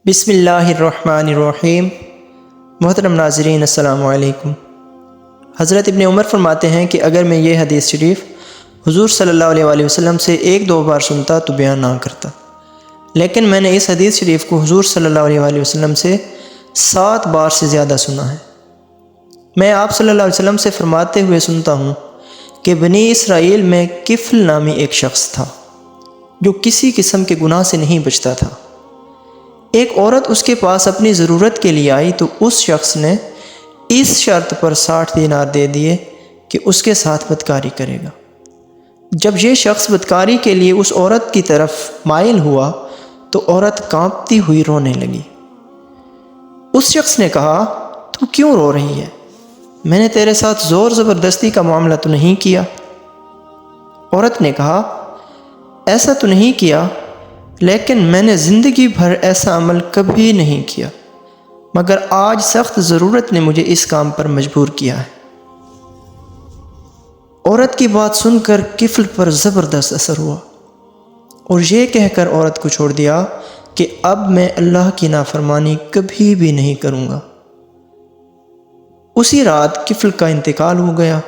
بسم اللہ الرحمن الرحیم۔ محترم ناظرین السلام علیکم۔ حضرت ابن عمر فرماتے ہیں کہ اگر میں یہ حدیث شریف حضور صلی اللہ علیہ وآلہ وسلم سے ایک دو بار سنتا تو بیان نہ کرتا، لیکن میں نے اس حدیث شریف کو حضور صلی اللہ علیہ وآلہ وسلم سے 7 بار سے زیادہ سنا ہے۔ میں آپ صلی اللہ علیہ وسلم سے فرماتے ہوئے سنتا ہوں کہ بنی اسرائیل میں کفل نامی ایک شخص تھا جو کسی قسم کے گناہ سے نہیں بچتا تھا۔ ایک عورت اس کے پاس اپنی ضرورت کے لیے آئی تو اس شخص نے اس شرط پر 60 دینار دے دیے کہ اس کے ساتھ بدکاری کرے گا۔ جب یہ شخص بدکاری کے لیے اس عورت کی طرف مائل ہوا تو عورت کانپتی ہوئی رونے لگی۔ اس شخص نے کہا، تو کیوں رو رہی ہے؟ میں نے تیرے ساتھ زور زبردستی کا معاملہ تو نہیں کیا۔ عورت نے کہا، ایسا تو نہیں کیا، لیکن میں نے زندگی بھر ایسا عمل کبھی نہیں کیا، مگر آج سخت ضرورت نے مجھے اس کام پر مجبور کیا ہے۔ عورت کی بات سن کر کفل پر زبردست اثر ہوا اور یہ کہہ کر عورت کو چھوڑ دیا کہ اب میں اللہ کی نافرمانی کبھی بھی نہیں کروں گا۔ اسی رات کفل کا انتقال ہو گیا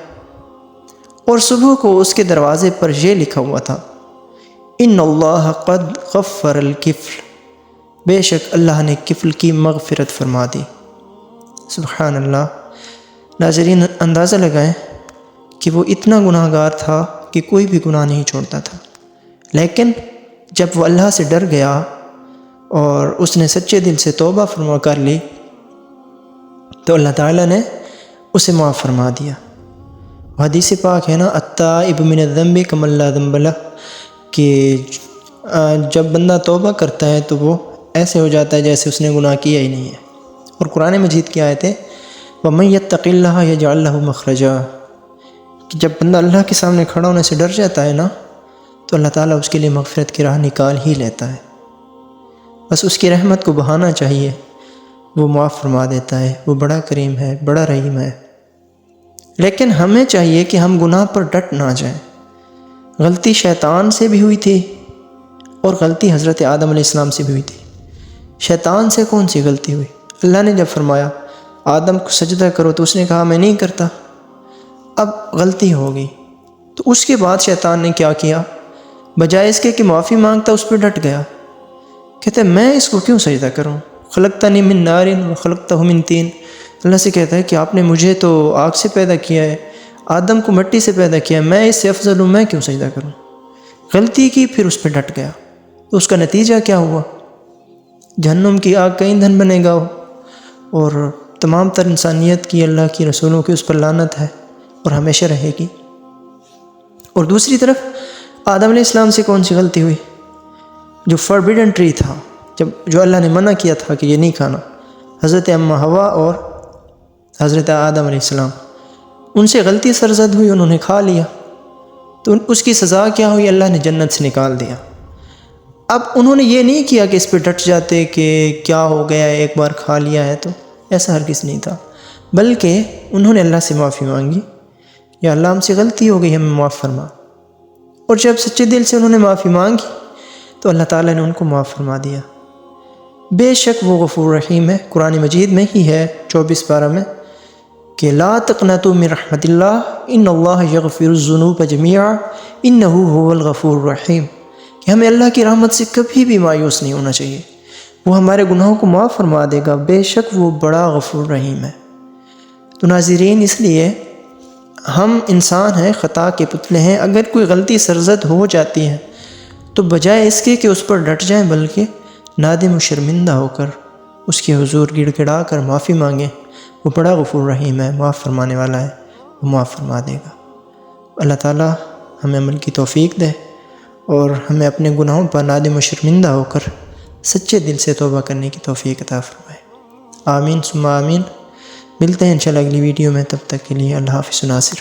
اور صبح کو اس کے دروازے پر یہ لکھا ہوا تھا، ان اللہ قد غفر الکفل، بے شک اللہ نے کفل کی مغفرت فرما دی۔ سبحان اللہ۔ ناظرین، اندازہ لگائیں کہ وہ اتنا گناہ گار تھا کہ کوئی بھی گناہ نہیں چھوڑتا تھا، لیکن جب وہ اللہ سے ڈر گیا اور اس نے سچے دل سے توبہ فرما کر لی تو اللہ تعالیٰ نے اسے معاف فرما دیا۔ حدیث پاک ہے نا، التائب من الذنب کمن لا ذنب لہ، کہ جب بندہ توبہ کرتا ہے تو وہ ایسے ہو جاتا ہے جیسے اس نے گناہ کیا ہی نہیں ہے۔ اور قرآن مجید کی آیت ہے، وَمَن يَتَّقِ اللَّهَ يَجْعَل لَّهُ مَخْرَجًا، کہ جب بندہ اللہ کے سامنے کھڑا ہونے سے ڈر جاتا ہے نا تو اللہ تعالیٰ اس کے لیے مغفرت کی راہ نکال ہی لیتا ہے۔ بس اس کی رحمت کو بہانا چاہیے، وہ معاف فرما دیتا ہے، وہ بڑا کریم ہے، بڑا رحیم ہے۔ لیکن ہمیں چاہیے کہ ہم گناہ پر ڈٹ نہ جائیں۔ غلطی شیطان سے بھی ہوئی تھی اور غلطی حضرت آدم علیہ السلام سے بھی ہوئی تھی۔ شیطان سے کون سی غلطی ہوئی؟ اللہ نے جب فرمایا آدم کو سجدہ کرو تو اس نے کہا میں نہیں کرتا، اب غلطی ہو گئی تو اس کے بعد شیطان نے کیا کیا؟ بجائے اس کے کہ معافی مانگتا اس پہ ڈٹ گیا، کہتے میں اس کو کیوں سجدہ کروں؟ خلقتنی من نار وخلقتہ من طین، اللہ سے کہتا ہے کہ آپ نے مجھے تو آگ سے پیدا کیا ہے، آدم کو مٹی سے پیدا کیا، میں اس سے افضل ہوں، میں کیوں سجدہ کروں؟ غلطی کی، پھر اس پہ ڈٹ گیا تو اس کا نتیجہ کیا ہوا؟ جہنم کی آگ کا ایندھن بنے گا اور تمام تر انسانیت کی، اللہ کی رسولوں کی اس پر لعنت ہے اور ہمیشہ رہے گی۔ اور دوسری طرف آدم علیہ السلام سے کون سی غلطی ہوئی؟ جو فوربیڈن ٹری تھا، جو اللہ نے منع کیا تھا کہ یہ نہیں کھانا، حضرت اماں حوا اور حضرت آدم علیہ السلام، ان سے غلطی سرزد ہوئی، انہوں نے کھا لیا تو اس کی سزا کیا ہوئی؟ اللہ نے جنت سے نکال دیا۔ اب انہوں نے یہ نہیں کیا کہ اس پہ ڈٹ جاتے کہ کیا ہو گیا ہے، ایک بار کھا لیا ہے، تو ایسا ہرگز نہیں تھا، بلکہ انہوں نے اللہ سے معافی مانگی، یا اللہ ہم سے غلطی ہو گئی، ہمیں معاف فرما۔ اور جب سچے دل سے انہوں نے معافی مانگی تو اللہ تعالیٰ نے ان کو معاف فرما دیا۔ بے شک وہ غفور رحیم ہے۔ قرآن مجید میں ہی ہے 24 پارہ میں کہ لا تقنطوا من رحمت اللہ ان اللہ یغفر الذنوب جميعا انہ هو الغفور الرحیم، کہ ہمیں اللہ کی رحمت سے کبھی بھی مایوس نہیں ہونا چاہیے، وہ ہمارے گناہوں کو معاف فرما دے گا، بے شک وہ بڑا غفور رحیم ہے۔ تو ناظرین، اس لیے ہم انسان ہیں، خطا کے پتلے ہیں، اگر کوئی غلطی سرزد ہو جاتی ہے تو بجائے اس کے کہ اس پر ڈٹ جائیں، بلکہ نادم و شرمندہ ہو کر اس کے حضور گڑ گڑا کر معافی مانگیں، وہ بڑا غفور رحیم ہے، معاف فرمانے والا ہے، وہ معاف فرما دے گا۔ اللہ تعالیٰ ہمیں عمل کی توفیق دے اور ہمیں اپنے گناہوں پر نادم و شرمندہ ہو کر سچے دل سے توبہ کرنے کی توفیق عطا فرمائے۔ آمین ثم آمین۔ ملتے ہیں انشاءاللہ اگلی ویڈیو میں، تب تک کے لیے اللہ حافظ ناصر۔